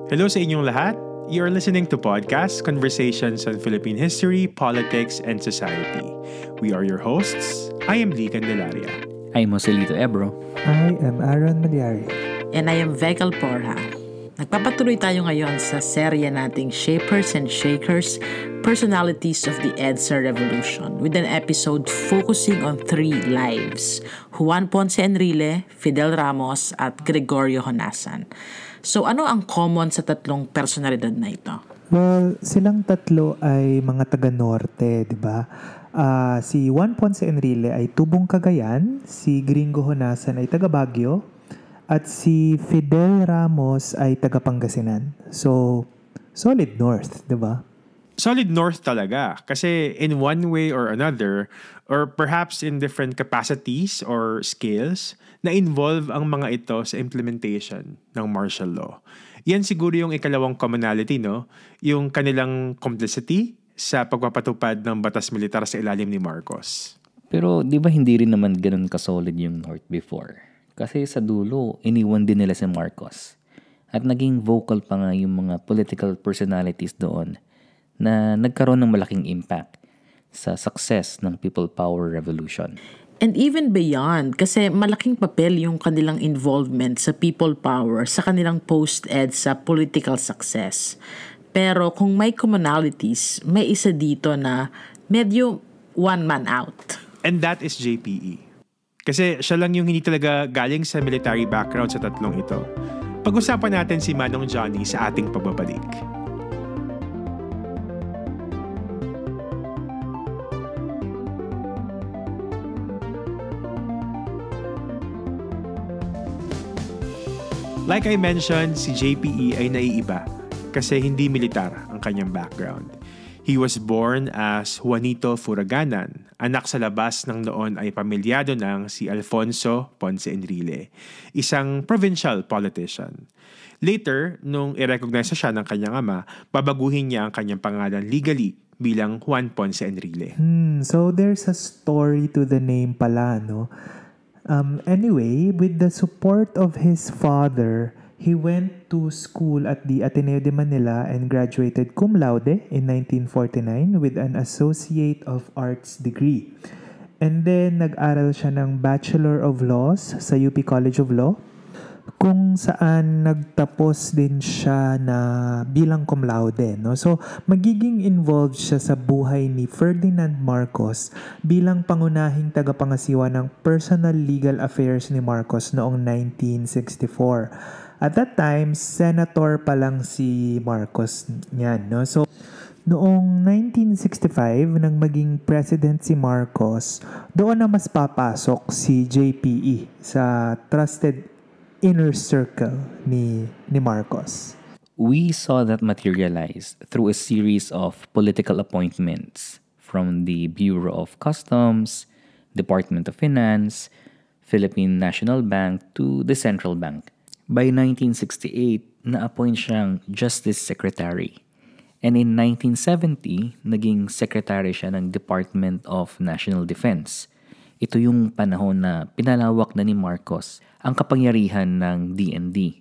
Hello sa inyong lahat. You're listening to podcast Conversations on Philippine History, Politics, and Society. We are your hosts. I am Lee Candelaria. I'm Joselito Ebro. I am Aaron Maliari. And I am Vegal Porha. Nagpapatuloy tayo ngayon sa serye nating Shapers and Shakers, Personalities of the EDSA Revolution with an episode focusing on 3 lives: Juan Ponce Enrile, Fidel Ramos, at Gregorio Honasan. So ano ang common sa tatlong personalidad na ito? Well, silang tatlo ay mga taga-norte, di ba? Si Juan Ponce Enrile ay tubong Cagayan, si Gringo Honasan ay taga Baguio, at si Fidel Ramos ay taga Pangasinan. So, solid north, di ba? Solid north talaga kasi in one way or another, or perhaps in different capacities or scales, na-involve ang mga ito sa implementation ng martial law. Yan siguro yung ikalawang commonality, no? Yung kanilang complicity sa pagpapatupad ng batas militar sa ilalim ni Marcos. Pero di ba hindi rin naman ganun kasolid yung North before? Kasi sa dulo, iniwan din nila si Marcos. At naging vocal pa nga yung mga political personalities doon na nagkaroon ng malaking impact sa success ng People Power Revolution. And even beyond, kasi malaking papel yung kanilang involvement sa people power sa kanilang post-ed sa political success. Pero kung may commonalities, may isa dito na medyo one man out. And that is JPE. Kasi siya lang yung hindi talaga galing sa military background sa tatlong ito. Pag-usapan natin si Manong Johnny sa ating pagbabalik. Like I mentioned, si JPE ay naiiba kasi hindi militar ang kanyang background. He was born as Juanito Furaganan, anak sa labas ng noon ay pamilyado ng si Alfonso Ponce Enrile, isang provincial politician. Later, nung i-recognize siya ng kanyang ama, babaguhin niya ang kanyang pangalan legally bilang Juan Ponce Enrile. So there's a story to the name pala, no? Anyway, with the support of his father, he went to school at the Ateneo de Manila and graduated cum laude in 1949 with an Associate of Arts degree. And then, nag-aral siya ng Bachelor of Laws sa UP College of Law, kung saan nagtapos din siya na bilang cum laude, no? So, magiging involved siya sa buhay ni Ferdinand Marcos bilang pangunahing tagapangasiwa ng personal legal affairs ni Marcos noong 1964. At that time, senator pa lang si Marcos niyan, no? So, noong 1965, nang maging president si Marcos, doon na mas papasok si JPE sa trusted inner circle ni Marcos. We saw that materialize through a series of political appointments from the Bureau of Customs, Department of Finance, Philippine National Bank to the Central Bank. By 1968, na-appoint siyang Justice Secretary. And in 1970, naging secretary siya ng Department of National Defense. Ito yung panahon na pinalawak na ni Marcos ang kapangyarihan ng DND.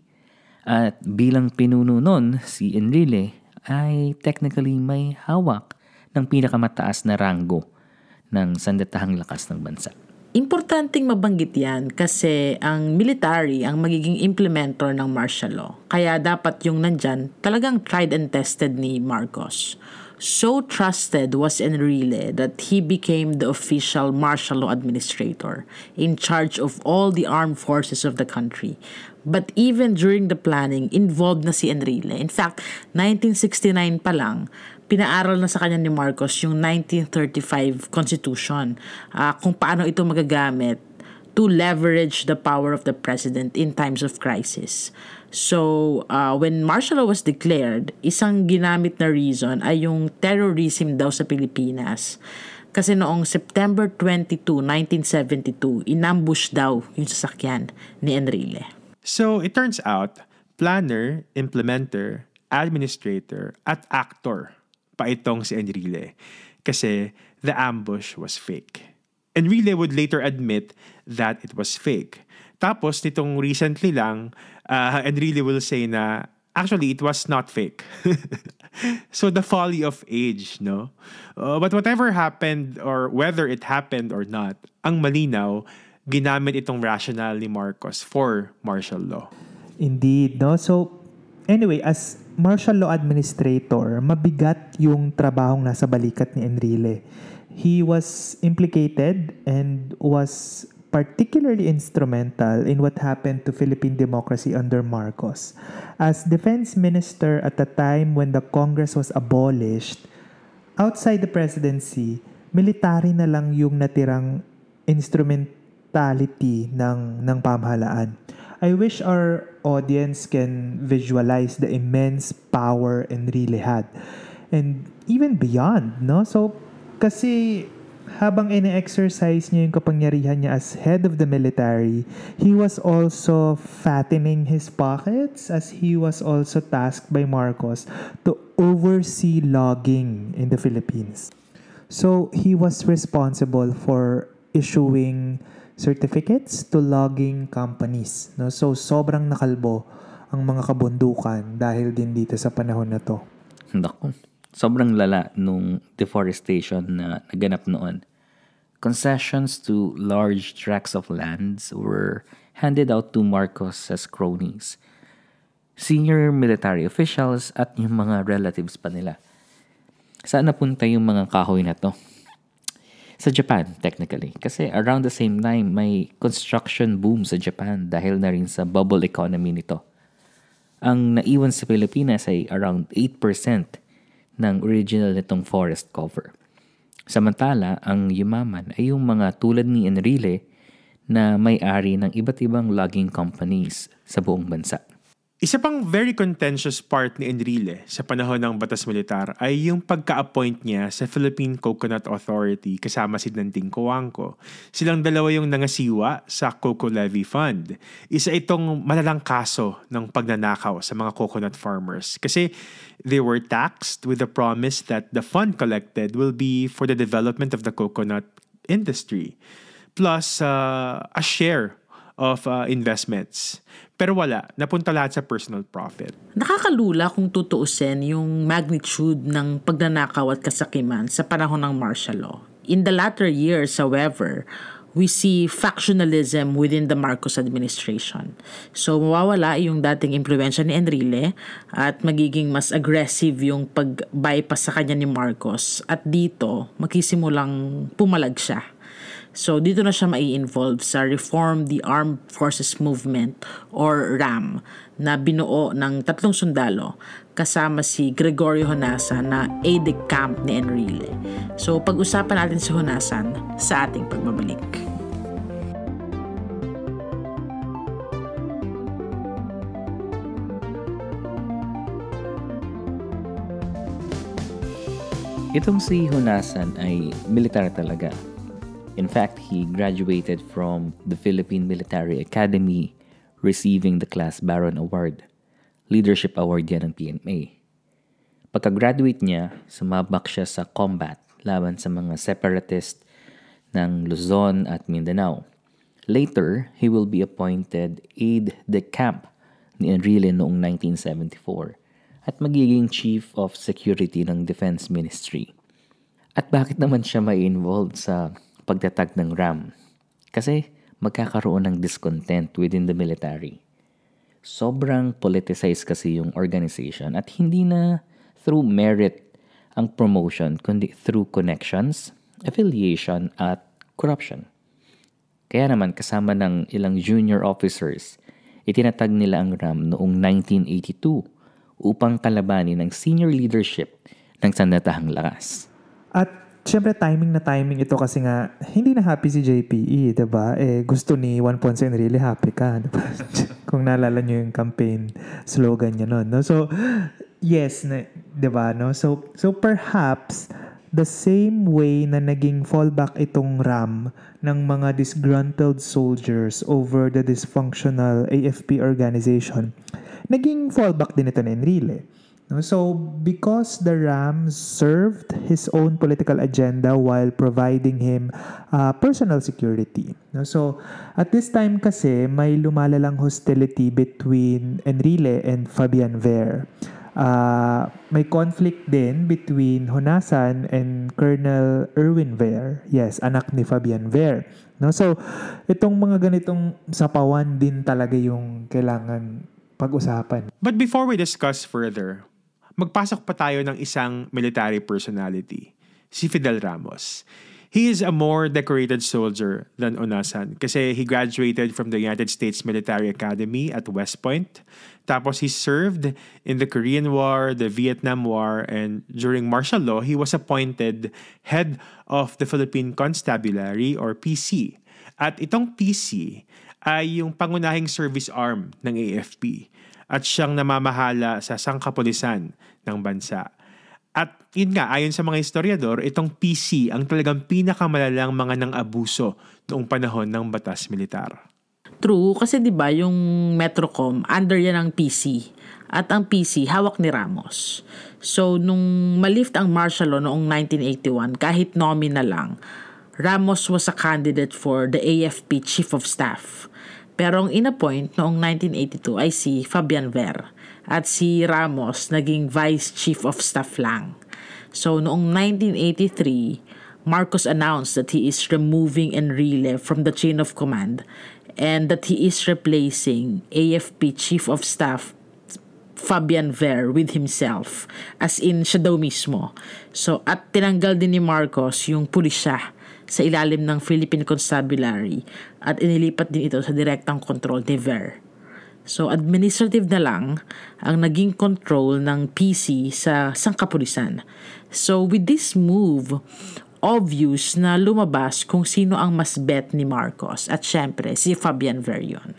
At bilang pinuno nun, si Enrile ay technically may hawak ng pinakamataas na ranggo ng sandatahang lakas ng bansa. Importanteng mabanggit yan kasi ang military ang magiging implementer ng martial law. Kaya dapat yung nandyan talagang tried and tested ni Marcos. So trusted was Enrile that he became the official martial law administrator in charge of all the armed forces of the country. But even during the planning, involved na si Enrile. In fact, 1969 pa lang, pinaaral na sa kanya ni Marcos yung 1935 Constitution, kung paano ito magagamit to leverage the power of the president in times of crisis. So, when martial law was declared, isang ginamit na reason ay yung terrorism daw sa Pilipinas. Kasi noong September 22, 1972, inambush daw yung sasakyan ni Enrile. So, it turns out, planner, implementer, administrator, at actor pa itong si Enrile. Kasi the ambush was fake. Enrile would later admit that it was fake. Tapos, nitong recently lang, Enrile will say na Actually, it was not fake. So the folly of age, no? But whatever happened or whether it happened or not, ang malinaw, ginamit itong rationale ni Marcos for martial law. Indeed, no? So, anyway, as martial law administrator, mabigat yung trabahong nasa balikat ni Enrile. He was implicated and was particularly instrumental in what happened to Philippine democracy under Marcos. As defense minister at the time when the Congress was abolished, outside the presidency, military na lang yung natirang instrumentality ng pamahalaan. I wish our audience can visualize the immense power Enrile had. And even beyond, no? So, kasi habang ine-exercise niya yung kapangyarihan niya as head of the military, he was also fattening his pockets as he was also tasked by Marcos to oversee logging in the Philippines. So, he was responsible for issuing certificates to logging companies. No? So, sobrang nakalbo ang mga kabundukan dahil din dito sa panahon na to. Naku, sobrang lala nung deforestation na naganap noon. Concessions to large tracts of lands were handed out to Marcos as cronies, senior military officials at yung mga relatives pa nila. Saan napunta yung mga kahoy na to? Sa Japan, technically. Kasi around the same time, may construction boom sa Japan dahil na rin sa bubble economy nito. Ang naiwan sa Pilipinas ay around 8% ng original nitong forest cover. Samantala, ang yumaman ay yung mga tulad ni Enrile na may-ari ng iba't ibang logging companies sa buong bansa. Isa pang very contentious part ni Enrile sa panahon ng Batas Militar ay yung pagka-appoint niya sa Philippine Coconut Authority kasama si Danting Coangco. Silang dalawa yung nangasiwa sa Coco Levy Fund. Isa itong malalang kaso ng pagnanakaw sa mga coconut farmers kasi they were taxed with the promise that the fund collected will be for the development of the coconut industry plus a share of investments. Pero wala, napunta lahat sa personal profit. Nakakalula kung tutuusin yung magnitude ng pagnanakaw at kasakiman sa panahon ng martial law. In the latter years, however, we see factionalism within the Marcos administration. So mawawala yung dating impluwensya ni Enrile at magiging mas aggressive yung pag-bypass sa kanya ni Marcos at dito magkisimulang pumalag siya. So, dito na siya mai-involve sa Reform the Armed Forces Movement or RAM na binuo ng 3 sundalo kasama si Gregorio Honasan na aide-de-camp ni Enrile. So, pag-usapan natin si Honasan sa ating pagbabalik. Itong si Honasan ay militar talaga. In fact, he graduated from the Philippine Military Academy, receiving the Class Baron Award. Leadership Award yan ng PMA. Pagka-graduate niya, sumabak siya sa combat laban sa mga separatist ng Luzon at Mindanao. Later, he will be appointed aide-de-camp ni Enrile noong 1974 at magiging Chief of Security ng Defense Ministry. At bakit naman siya may involved sa pagtatag ng RAM? Kasi magkakaroon ng discontent within the military. Sobrang politicized kasi yung organization at hindi na through merit ang promotion kundi through connections, affiliation at corruption. Kaya naman kasama ng ilang junior officers, itinatag nila ang RAM noong 1982 upang kalabanin ng senior leadership ng sandatahang lakas. At syempre timing na timing ito kasi nga hindi na happy si JPE, 'di ba? Gusto ni Juan Ponce Enrile happy ka, 'di ba? Kung naalala niyo yung campaign slogan niya noon, no? So yes, 'di ba, no? So perhaps the same way na naging fallback itong RAM ng mga disgruntled soldiers over the dysfunctional AFP organization, naging fallback din ito ni Enrile. No? So, because the Ram served his own political agenda while providing him personal security. No? So, at this time kasi, may lumalalang hostility between Enrile and Fabian Ver. May conflict din between Honasan and Colonel Erwin Ver. Yes, anak ni Fabian Ver. No? So, itong mga ganitong sapawan din talaga yung kailangan pag-usapan. But before we discuss further, magpasok pa tayo ng isang military personality, si Fidel Ramos. He is a more decorated soldier than Honasan kasi he graduated from the United States Military Academy at West Point. Tapos he served in the Korean War, the Vietnam War, and during martial law, he was appointed head of the Philippine Constabulary or PC. At itong PC ay yung pangunahing service arm ng AFP at siyang namamahala sa sangkapulisan ng bansa. At yun nga, ayon sa mga historiador, itong PC ang talagang pinakamalalang mga nang-abuso noong panahon ng batas militar. True, kasi 'di ba yung Metrocom under yan ang PC at ang PC hawak ni Ramos. So nung malift ang martial law noong 1981, kahit nominal lang, Ramos was a candidate for the AFP Chief of Staff. Pero ang inappoint noong 1982 ay si Fabian Ver at si Ramos naging Vice Chief of Staff lang. So noong 1983, Marcos announced that he is removing Enrile from the chain of command and that he is replacing AFP Chief of Staff Fabian Ver with himself, as in siya daw mismo. So at tinanggal din ni Marcos yung pulisya sa ilalim ng Philippine Constabulary at inilipat din ito sa direktang control ni Ver. So administrative na lang ang naging control ng PC sa sangkapulisan. So with this move, obvious na lumabas kung sino ang mas bet ni Marcos at syempre si Fabian Ver yun.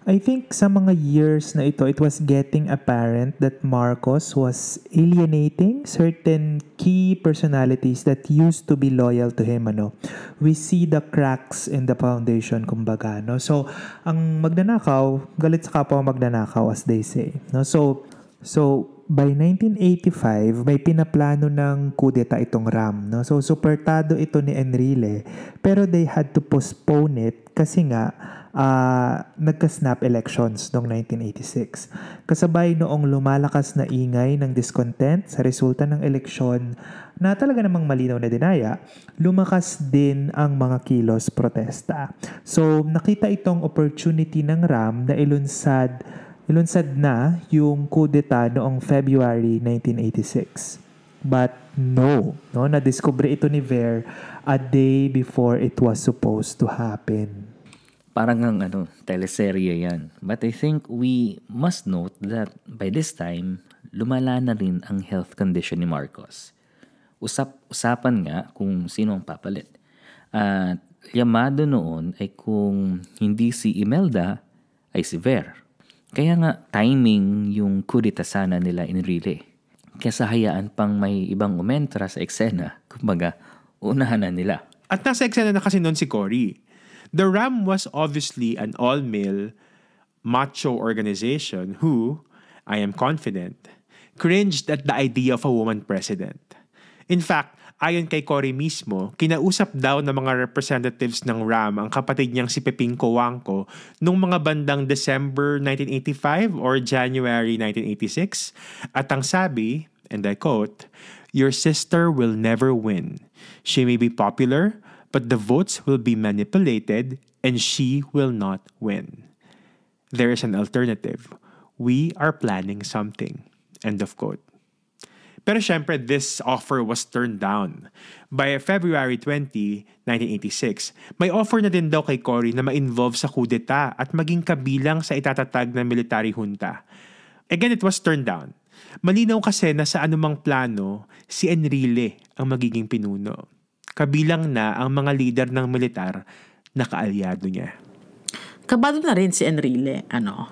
I think sa mga years na ito, it was getting apparent that Marcos was alienating certain key personalities that used to be loyal to him. We see the cracks in the foundation, kumbaga. No? So, ang magnanakaw, galit sa kapwa magnanakaw, as they say. No? So by 1985, may pinaplano ng kudeta itong Ram. No? So, suportado ito ni Enrile, pero they had to postpone it kasi nga, nagka-snap elections noong 1986. Kasabay noong lumalakas na ingay ng discontent sa resulta ng eleksyon na talaga namang malinaw na dinaya, lumakas din ang mga kilos protesta. So, nakita itong opportunity ng Ram na ilunsad na yung kudeta noong February 1986. But no, nadiskubre ito ni Ver a day before it was supposed to happen. Parang ang teleserye yan. But I think we must note that by this time, lumala na rin ang health condition ni Marcos. Usapan nga kung sino ang papalit. At yamado noon ay kung hindi si Imelda, ay si Ver. Kaya nga timing yung kudeta sana nila Enrile. Kaya hayaan pang may ibang umentra sa eksena, kumbaga unahan na nila. At nasa eksena na kasi noon si Cory. The Ram was obviously an all-male, macho organization who, I am confident, cringed at the idea of a woman president. In fact, ayon kay Cory mismo, kinausap daw ng mga representatives ng Ram ang kapatid niyang si Peping Cojuangco noong mga bandang December 1985 or January 1986. At ang sabi, and I quote, "Your sister will never win. She may be popular, but the votes will be manipulated and she will not win. There is an alternative. We are planning something." End of quote. Pero syempre, this offer was turned down. By February 20, 1986, may offer na din daw kay Cory na ma-involve sa kudeta at maging kabilang sa itatatag na military junta. Again, it was turned down. Malinaw kasi na sa anumang plano, si Enrile ang magiging pinuno. Kabilang na ang mga lider ng militar na kaalyado niya. Kabado na rin si Enrile,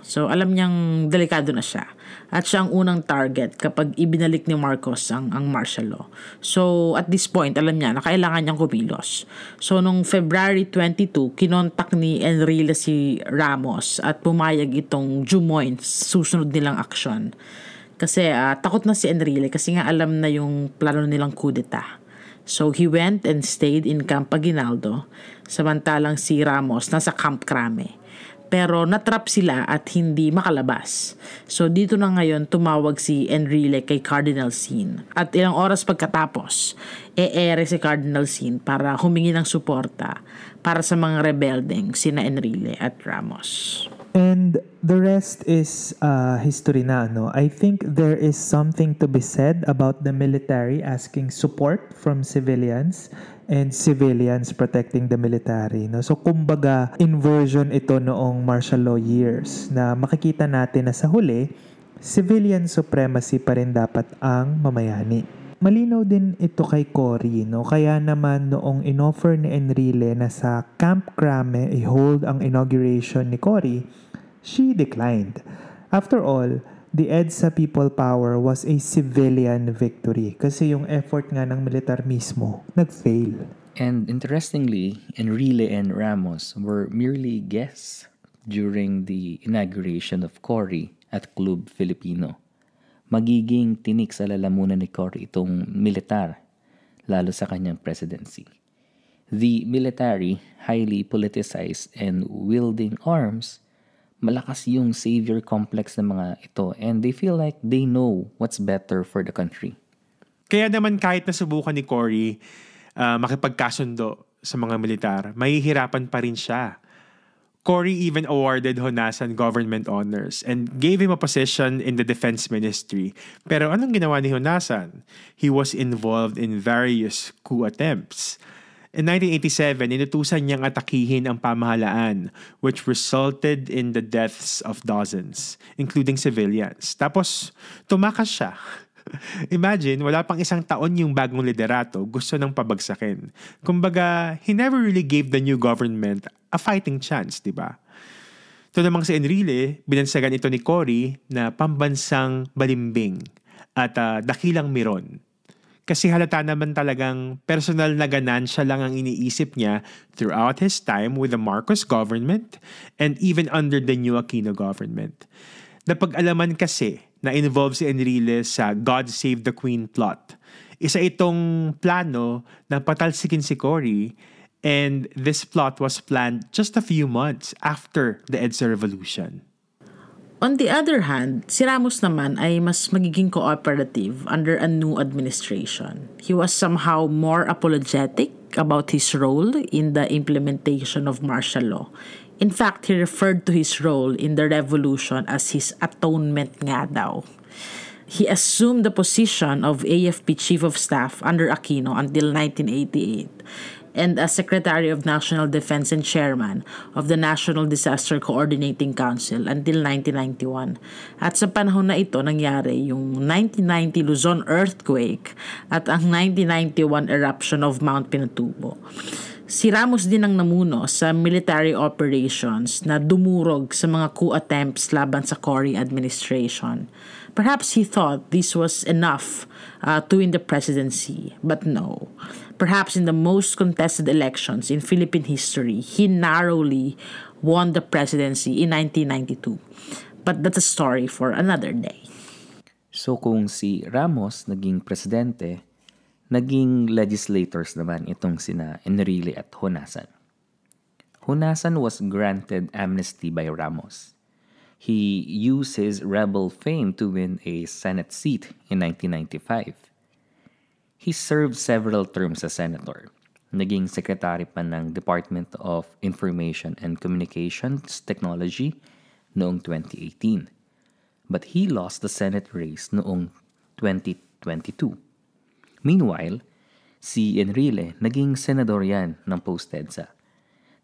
So, alam niyang delikado na siya. At siya ang unang target kapag ibinalik ni Marcos ang martial law. So, at this point, alam niya na kailangan niyang kumilos. So, nung February 22, kinontak ni Enrile si Ramos at pumayag itong jumoin sa susunod nilang aksyon. Kasi takot na si Enrile kasi nga alam na yung plano nilang kudeta. So he went and stayed in Camp Aguinaldo, samantalang si Ramos nasa Camp Crame. Pero natrap sila at hindi makalabas. So dito na ngayon tumawag si Enrile kay Cardinal Sin. At ilang oras pagkatapos, ere si Cardinal Sin para humingi ng suporta para sa mga rebeldeng sina Enrile at Ramos. And the rest is history na, no? I think there is something to be said about the military asking support from civilians and civilians protecting the military, no? So kumbaga inversion ito noong martial law years na makikita natin na sa huli civilian supremacy pa rin dapat ang mamayani. Malinaw din ito kay Cory, no? Kaya naman noong inoffer ni Enrile na sa Camp Crame i-hold ang inauguration ni Cory, she declined. After all, the EDSA people power was a civilian victory kasi yung effort nga ng militar mismo nag-fail. And interestingly, Enrile and Ramos were merely guests during the inauguration of Cory at Club Filipino. Magiging tinik sa lalamunan ni Cory itong militar, lalo sa kanyang presidency. The military, highly politicized and wielding arms, malakas yung savior complex ng mga ito and they feel like they know what's better for the country. Kaya naman kahit nasubukan ni Cory makipagkasundo sa mga militar, mahihirapan pa rin siya. Cory even awarded Honasan government honors and gave him a position in the defense ministry. Pero anong ginawa ni Honasan? He was involved in various coup attempts. In 1987, inutusan niyang atakihin ang pamahalaan, which resulted in the deaths of dozens, including civilians. Tapos, tumakas siya. Imagine, wala pang isang taon yung bagong liderato, gusto nang pabagsakin. Kumbaga, he never really gave the new government a fighting chance, di ba? Ito namang si Enrile, binansagan ito ni Cory na pambansang balimbing at dakilang miron. Kasi halata naman talagang personal na ganansya lang ang iniisip niya throughout his time with the Marcos government and even under the new Aquino government. Napag-alaman kasi na involved si Enrile sa God Save the Queen plot. Isa itong plano na patalsikin si Cory, and this plot was planned just a few months after the EDSA revolution. On the other hand, si Ramos naman ay mas magiging cooperative under a new administration. He was somehow more apologetic about his role in the implementation of martial law. In fact, he referred to his role in the revolution as his atonement nga daw. He assumed the position of AFP Chief of Staff under Aquino until 1988. And as Secretary of National Defense and Chairman of the National Disaster Coordinating Council until 1991. At sa panahon na ito, nangyari yung 1990 Luzon earthquake at ang 1991 eruption of Mount Pinatubo. Si Ramos din ang namuno sa military operations na dumurog sa mga coup attempts laban sa Cory administration. Perhaps he thought this was enough to win the presidency, but no. Perhaps in the most contested elections in Philippine history, he narrowly won the presidency in 1992. But that's a story for another day. So kung si Ramos naging presidente, naging legislators naman itong sina Enrile at Honasan. Honasan was granted amnesty by Ramos. He used his rebel fame to win a Senate seat in 1995. He served several terms as senator. Naging secretary pa ng Department of Information and Communications Technology noong 2018. But he lost the Senate race noong 2022. Meanwhile, si Enrile naging senador yan ng post-EDSA.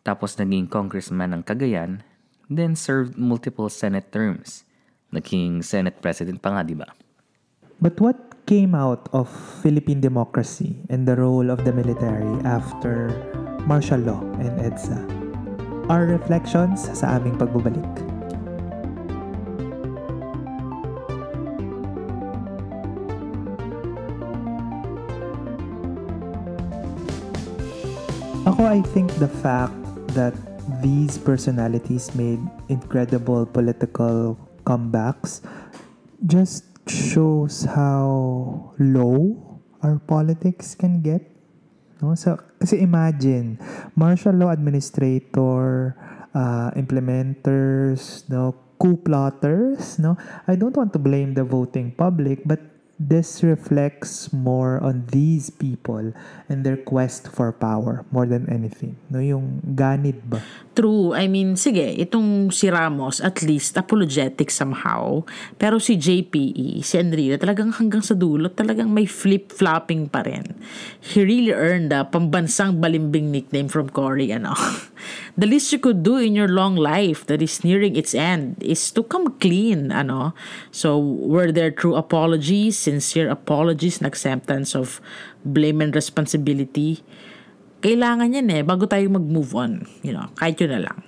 Tapos naging congressman ng Cagayan, then served multiple Senate terms. Naging Senate President pa nga, di ba? But what came out of Philippine democracy and the role of the military after martial law and EDSA? Our reflections sa aming pagbabalik. Ako, I think the fact that these personalities made incredible political comebacks just shows how low our politics can get. No? So, kasi imagine, martial law administrator, implementers, no, coup plotters, no. I don't want to blame the voting public, but this reflects more on these people and their quest for power more than anything. No, yung ganid ba? True. I mean, sige, itong si Ramos, at least apologetic somehow. Pero si JPE, si Enrile, talagang hanggang sa dulo, talagang may flip-flopping pa rin. He really earned a pambansang balimbing nickname from Cory, ano. The least you could do in your long life that is nearing its end is to come clean, ano. So, were there true apologies, sincere apologies, and acceptance of blame and responsibility? Kailangan yan bago tayo mag-move on. You know, kahit yun na lang.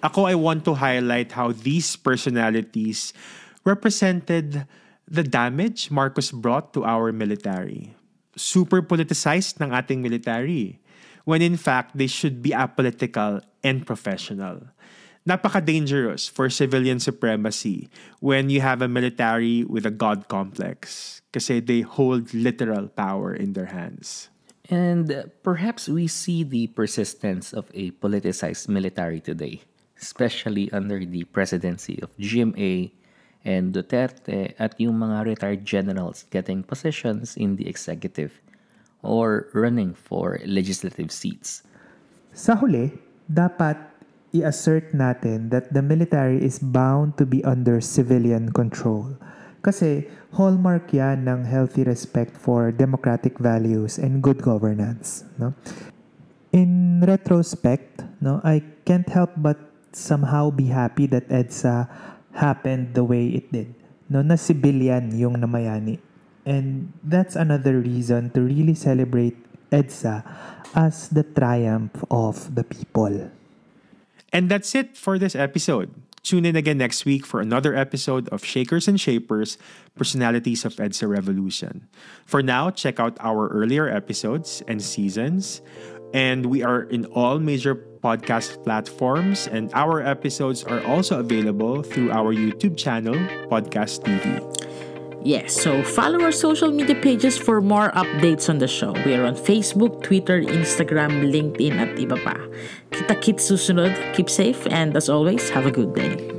Ako, I want to highlight how these personalities represented the damage Marcos brought to our military. Super politicized ng ating military, when in fact, they should be apolitical and professional. Napaka-dangerous for civilian supremacy when you have a military with a God complex kasi they hold literal power in their hands. And perhaps we see the persistence of a politicized military today, especially under the presidency of GMA and Duterte at yung mga retired generals getting positions in the executive or running for legislative seats. Sa huli, dapat i-assert natin that the military is bound to be under civilian control. Kasi hallmark yan ng healthy respect for democratic values and good governance. No? In retrospect, no, I can't help but somehow be happy that EDSA happened the way it did. No, na civilian yung namayani. And that's another reason to really celebrate EDSA as the triumph of the people. And that's it for this episode. Tune in again next week for another episode of Shakers and Shapers, Personalities of EDSA Revolution. For now, check out our earlier episodes and seasons. And we are in all major podcast platforms, and our episodes are also available through our YouTube channel, Podcast TV. Yes, so follow our social media pages for more updates on the show. We are on Facebook, Twitter, Instagram, LinkedIn, at iba pa. Kita-kits susunod, keep safe, and as always, have a good day.